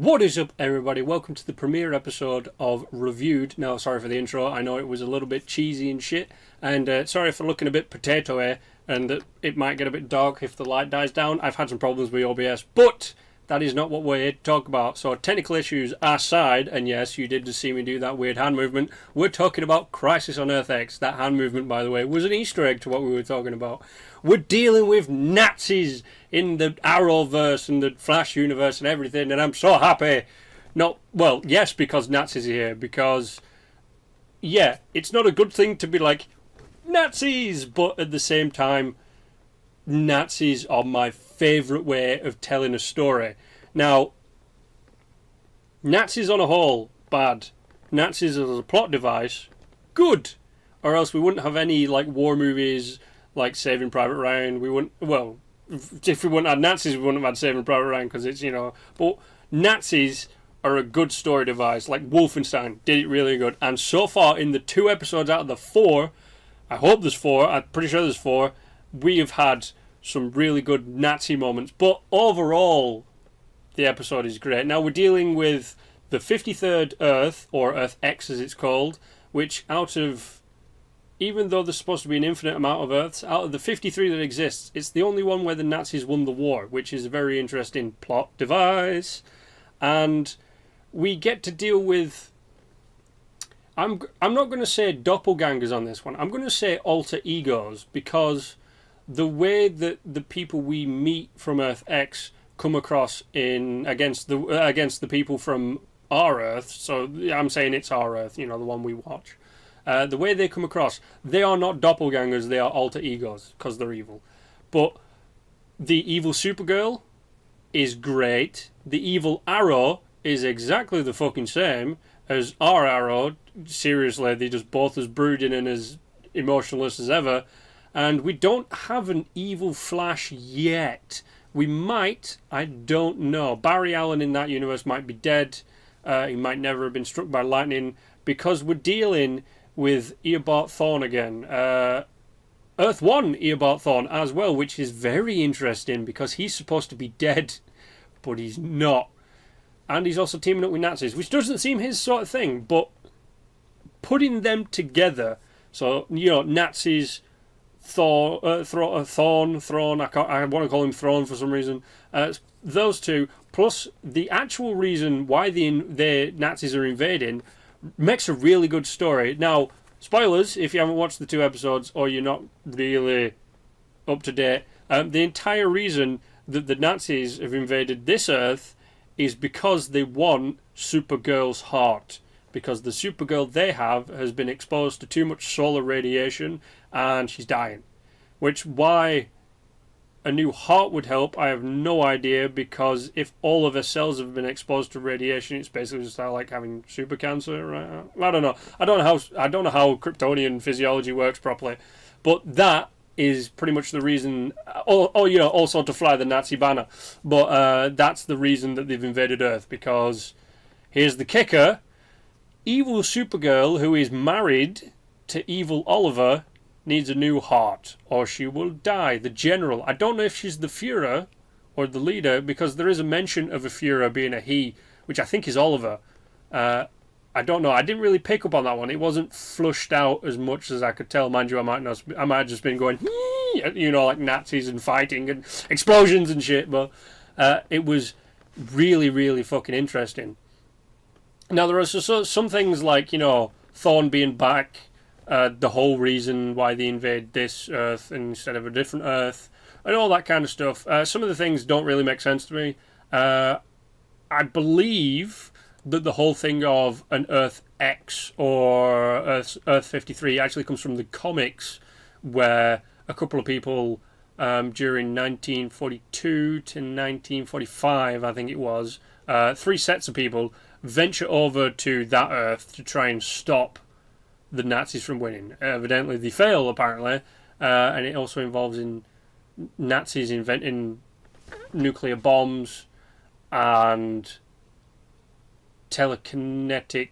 What is up, everybody? Welcome to the premiere episode of Reviewed. Now, sorry for the intro. I know it was a little bit cheesy and shit. And sorry for looking a bit potato-y and that it might get a bit dark if the light dies down. I've had some problems with OBS, but that is not what we're here to talk about. So, technical issues aside, and yes, you did just see me do that weird hand movement, we're talking about Crisis on Earth X. That hand movement, by the way, was an Easter egg to what we were talking about. We're dealing with Nazis in the Arrowverse and the Flash universe and everything, and I'm so happy. Yes, because Nazis are here, because, yeah, it's not a good thing to be like, Nazis, but at the same time, Nazis are my favourite way of telling a story. Now, Nazis on a whole, bad. Nazis as a plot device, good. Or else we wouldn't have any, like, war movies like Saving Private Ryan. We wouldn't, well, if we wouldn't have Nazis, we wouldn't have had Saving Private Ryan, because it's, you know, but Nazis are a good story device. Like Wolfenstein did it really good. And so far, in the 2 episodes out of the 4, I hope there's 4, I'm pretty sure there's 4, we have had some really good Nazi moments. But overall, the episode is great. Now, we're dealing with the 53rd Earth, or Earth X as it's called, which out of, even though there's supposed to be an infinite amount of Earths, out of the 53 that exists, it's the only one where the Nazis won the war, which is a very interesting plot device. And we get to deal with, I'm not going to say doppelgangers on this one. I'm going to say alter egos, because the way that the people we meet from Earth X come across against the people from our Earth, so I'm saying it's our Earth, you know, the one we watch. The way they come across, they are not doppelgangers, they are alter egos, because they're evil. But the evil Supergirl is great. The evil Arrow is exactly the fucking same as our Arrow. Seriously, they're just both as brooding and as emotionless as ever. And we don't have an evil Flash yet. We might, I don't know. Barry Allen in that universe might be dead. He might never have been struck by lightning, because we're dealing with Eobard Thawne again. Earth 1 Eobard Thawne as well, which is very interesting, because he's supposed to be dead, but he's not. And he's also teaming up with Nazis, which doesn't seem his sort of thing, but putting them together, so, you know, Nazis, Thrawn, I want to call him Thrawn for some reason, those two, plus the actual reason why the Nazis are invading, makes a really good story. Now, spoilers, if you haven't watched the 2 episodes, or you're not really up to date, the entire reason that the Nazis have invaded this Earth is because they want Supergirl's heart. Because the Supergirl they have has been exposed to too much solar radiation, and she's dying. Why a new heart would help, I have no idea, because if all of her cells have been exposed to radiation, it's basically just like having super cancer. Right? I don't know. I don't know how Kryptonian physiology works properly, but that is pretty much the reason. Also to fly the Nazi banner. But that's the reason that they've invaded Earth. Because here's the kicker: evil Supergirl, who is married to evil Oliver, needs a new heart, or she will die. The General, I don't know if she's the Führer or the leader, because there is a mention of a Führer being a he, which I think is Oliver. I don't know. I didn't really pick up on that one. It wasn't flushed out as much as I could tell. Mind you, I might have just been going, you know, like Nazis and fighting and explosions and shit. But it was really, really fucking interesting. Now, there are some things like, you know, Thawne being back, the whole reason why they invade this Earth instead of a different Earth, and all that kind of stuff. Some of the things don't really make sense to me. I believe that the whole thing of an Earth X or Earth 53 actually comes from the comics, where a couple of people during 1942 to 1945, I think it was, 3 sets of people venture over to that Earth to try and stop the Nazis from winning. Evidently they fail, apparently, and it also involves in Nazis inventing nuclear bombs and telekinetic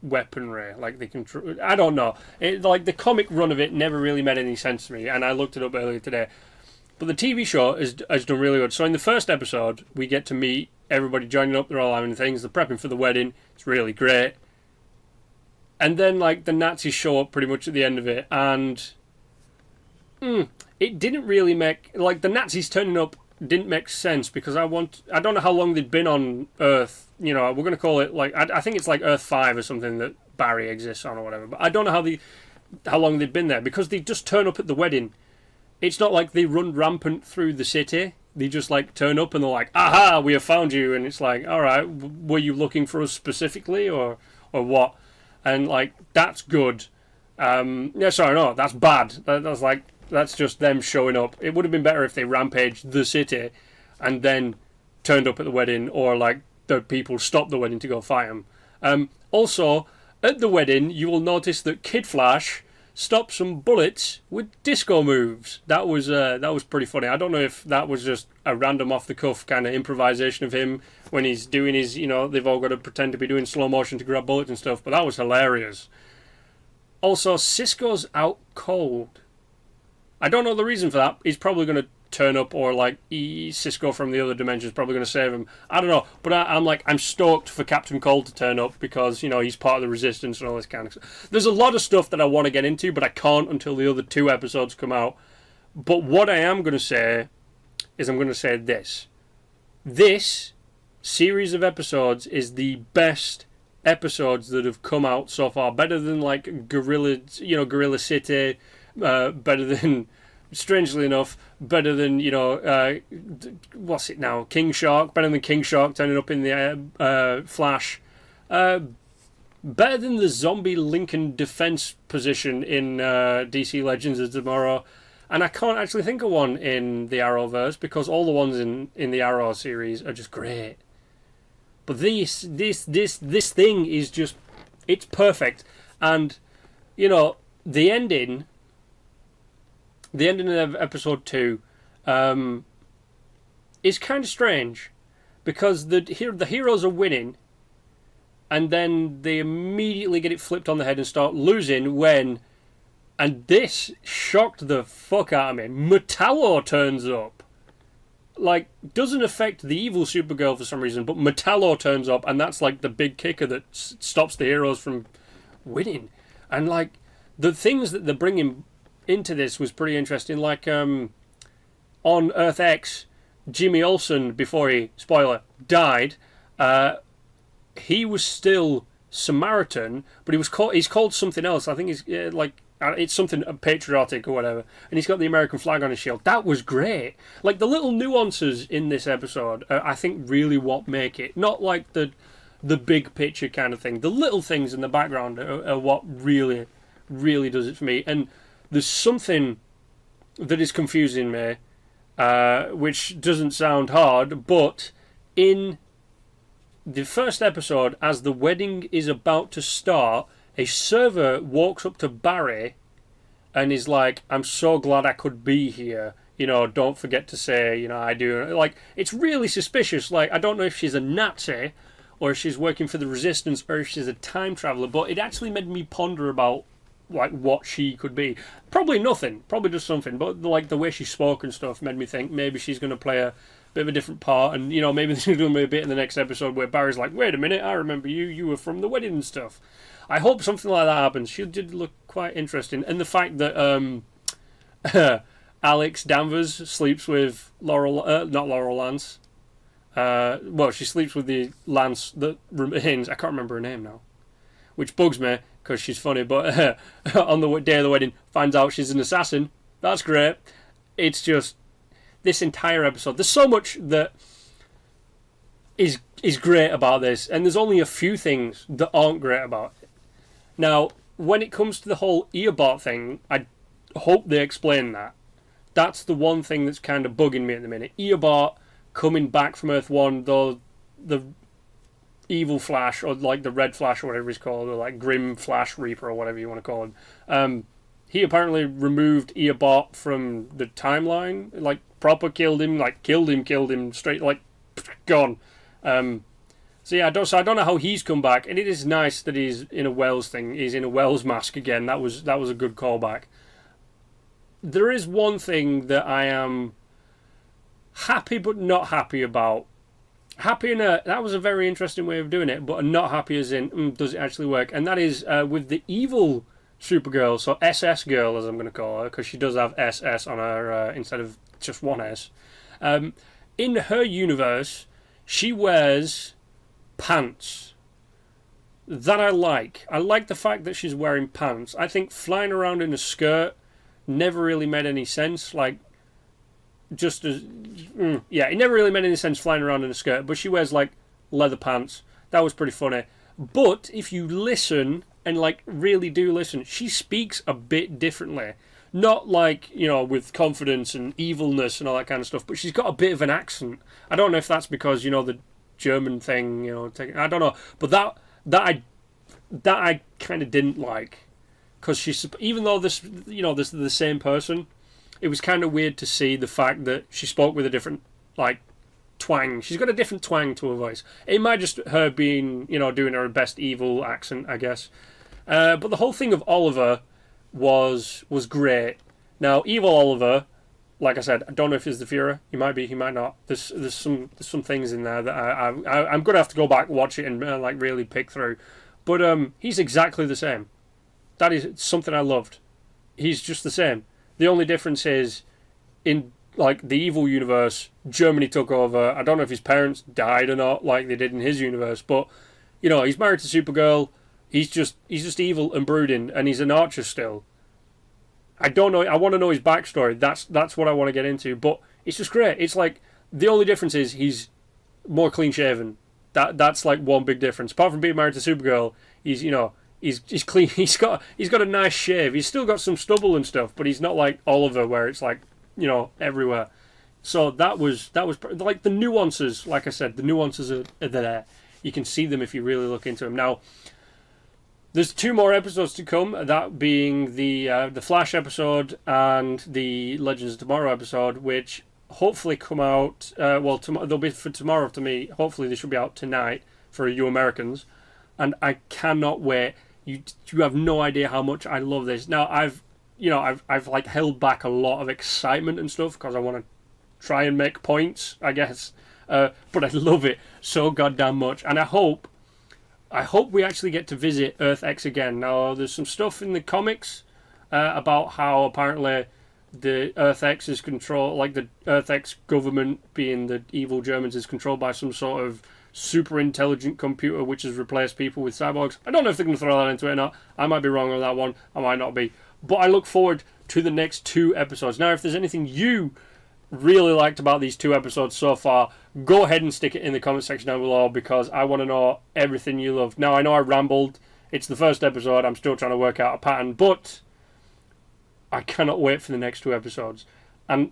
weaponry. Like, they can I don't know, like, the comic run of it never really made any sense to me, and I looked it up earlier today. But the TV show has done really good. So in the first episode, we get to meet everybody joining up. They're all having things. They're prepping for the wedding. It's really great. And then, like, the Nazis show up pretty much at the end of it. And it didn't really make... Like, the Nazis turning up didn't make sense because I don't know how long they'd been on Earth. You know, we're going to call it, like... I think it's like Earth 5 or something that Barry exists on or whatever. But I don't know how long they'd been there because they just turn up at the wedding. It's not like they run rampant through the city. They just, like, turn up and they're like, aha, we have found you. And it's like, all right, were you looking for us specifically or what? And, like, that's good. That's bad. That's just them showing up. It would have been better if they rampaged the city and then turned up at the wedding, or, like, the people stopped the wedding to go fight them. Also, at the wedding, you will notice that Kid Flash stopped some bullets with disco moves. That was pretty funny. I don't know if that was just a random off-the-cuff kind of improvisation of him when he's doing his, you know, they've all got to pretend to be doing slow motion to grab bullets and stuff, but that was hilarious. Also, Cisco's out cold. I don't know the reason for that. He's probably going to turn up, or like Cisco from the other dimension is probably going to save him. I don't know, but I'm stoked for Captain Cold to turn up because, you know, he's part of the Resistance and all this kind of stuff. There's a lot of stuff that I want to get into, but I can't until the other 2 episodes come out. But what I am going to say is I'm going to say this. This series of episodes is the best episodes that have come out so far. Better than like Gorilla City, better than, strangely enough, better than, you know, what's it now? King Shark. Better than King Shark turning up in the Flash. Better than the zombie Lincoln defense position in DC Legends of Tomorrow. And I can't actually think of one in the Arrowverse because all the ones in the Arrow series are just great. But this thing is just, it's perfect. And, you know, the ending of episode 2 is kind of strange because the heroes are winning and then they immediately get it flipped on the head and start losing when, and this shocked the fuck out of me, Metallo turns up. Like, doesn't affect the evil Supergirl for some reason, but Metallo turns up, and that's like the big kicker that stops the heroes from winning. And like, the things that they're bringing into this was pretty interesting. Like, on Earth X, Jimmy Olsen, before he, spoiler, died, he was still Samaritan, but he's called something else. I think he's it's something patriotic or whatever, and he's got the American flag on his shield. That was great. Like, the little nuances in this episode I think really what make it, not like the big picture kind of thing. The little things in the background are what really does it for me. And there's something that is confusing me, which doesn't sound hard, but in the first episode, as the wedding is about to start, a server walks up to Barry and is like, I'm so glad I could be here. You know, don't forget to say, you know, I do. Like, it's really suspicious. Like, I don't know if she's a Nazi or if she's working for the Resistance or if she's a time traveler, but it actually made me ponder about, like, what she could be. Probably nothing. Probably just something. But, like, the way she spoke and stuff made me think maybe she's going to play a bit of a different part. And, you know, maybe there's going to be a bit in the next episode where Barry's like, wait a minute, I remember you. You were from the wedding and stuff. I hope something like that happens. She did look quite interesting. And the fact that Alex Danvers sleeps with not Laurel Lance. Well, she sleeps with the Lance that remains. I can't remember her name now. Which bugs me, because she's funny. But on the day of the wedding, finds out she's an assassin. That's great. It's just, this entire episode, there's so much that is great about this. And there's only a few things that aren't great about it. Now, when it comes to the whole Eobot thing, I hope they explain that. That's the one thing that's kind of bugging me at the minute. Eobot coming back from Earth 1, though the evil Flash, or like the Red Flash or whatever he's called, or like Grim Flash Reaper or whatever you want to call him. He apparently removed Eobot from the timeline, like proper killed him straight, like gone. So yeah, I don't know how he's come back, and it is nice that he's in a Wells thing. He's in a Wells mask again. That was a good callback. There is one thing that I am happy but not happy about. Happy in a, that was a very interesting way of doing it, but not happy as in, does it actually work? And that is with the evil Supergirl, so SS Girl as I'm going to call her, because she does have SS on her instead of just one S. In her universe, she wears pants. That I like. I like the fact that she's wearing pants. I think flying around in a skirt never really made any sense. Like, just as yeah, it never really made any sense flying around in a skirt, but she wears like leather pants. That was pretty funny. But if you listen and like really do listen, she speaks a bit differently. Not like, you know, with confidence and evilness and all that kind of stuff, but she's got a bit of an accent. I don't know if that's because, you know, the German thing, you know, I don't know, but that I kind of didn't like, because she's, even though this, you know, this is the same person, it was kind of weird to see the fact that she spoke with a different, like, twang. She's got a different twang to her voice. It might just her being, you know, doing her best evil accent, I guess. But the whole thing of Oliver was great. Now, evil Oliver, like I said, I don't know if he's the Fuhrer. He might be, he might not. There's some things in there that I'm gonna have to go back, watch it, and like really pick through. But he's exactly the same. That is something I loved. He's just the same. The only difference is, in like the evil universe, Germany took over. I don't know if his parents died or not, like they did in his universe. But you know, he's married to Supergirl. He's just evil and brooding, and he's an archer still. I don't know. I want to know his backstory. That's what I want to get into. But it's just great. It's like the only difference is he's more clean shaven. That's like one big difference. Apart from being married to Supergirl, he's, you know, he's clean. He's got a nice shave. He's still got some stubble and stuff, but he's not like Oliver where it's like, you know, everywhere. So that was like the nuances. Like I said, the nuances are there. You can see them if you really look into them. Now, there's 2 more episodes to come, that being the Flash episode and the Legends of Tomorrow episode, which hopefully come out, they'll be for tomorrow to me. Hopefully they should be out tonight for you Americans. And I cannot wait. You have no idea how much I love this. Now, I've like held back a lot of excitement and stuff because I want to try and make points, I guess. But I love it so goddamn much. And I hope we actually get to visit Earth X again. Now, there's some stuff in the comics about how apparently the Earth X is controlled, like the Earth X government, being the evil Germans, is controlled by some sort of super intelligent computer which has replaced people with cyborgs. I don't know if they're going to throw that into it or not. I might be wrong on that one. I might not be. But I look forward to the next 2 episodes. Now, if there's anything you really liked about these 2 episodes so far, go ahead and stick it in the comment section down below, because I want to know everything you love. Now, I know I rambled. It's the first episode. I'm still trying to work out a pattern, but I cannot wait for the next 2 episodes. And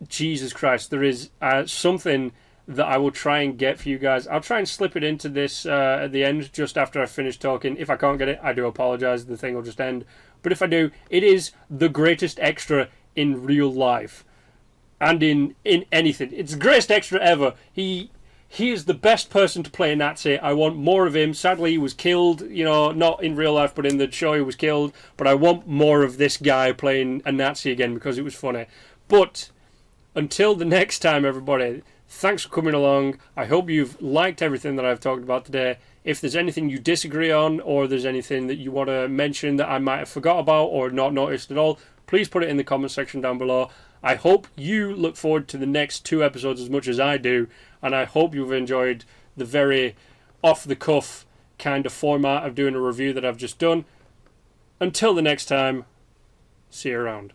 Jesus Christ, there is something that I will try and get for you guys. I'll try and slip it into this at the end, just after I finish talking. If I can't get it, I do apologise. The thing will just end. But if I do, it is the greatest extra in real life. And in anything. It's the greatest extra ever. He is the best person to play a Nazi. I want more of him. Sadly, he was killed. You know, not in real life, but in the show he was killed. But I want more of this guy playing a Nazi again, because it was funny. But until the next time, everybody, thanks for coming along. I hope you've liked everything that I've talked about today. If there's anything you disagree on, or there's anything that you want to mention that I might have forgot about or not noticed at all, please put it in the comment section down below. I hope you look forward to the next 2 episodes as much as I do, and I hope you've enjoyed the very off-the-cuff kind of format of doing a review that I've just done. Until the next time, see you around.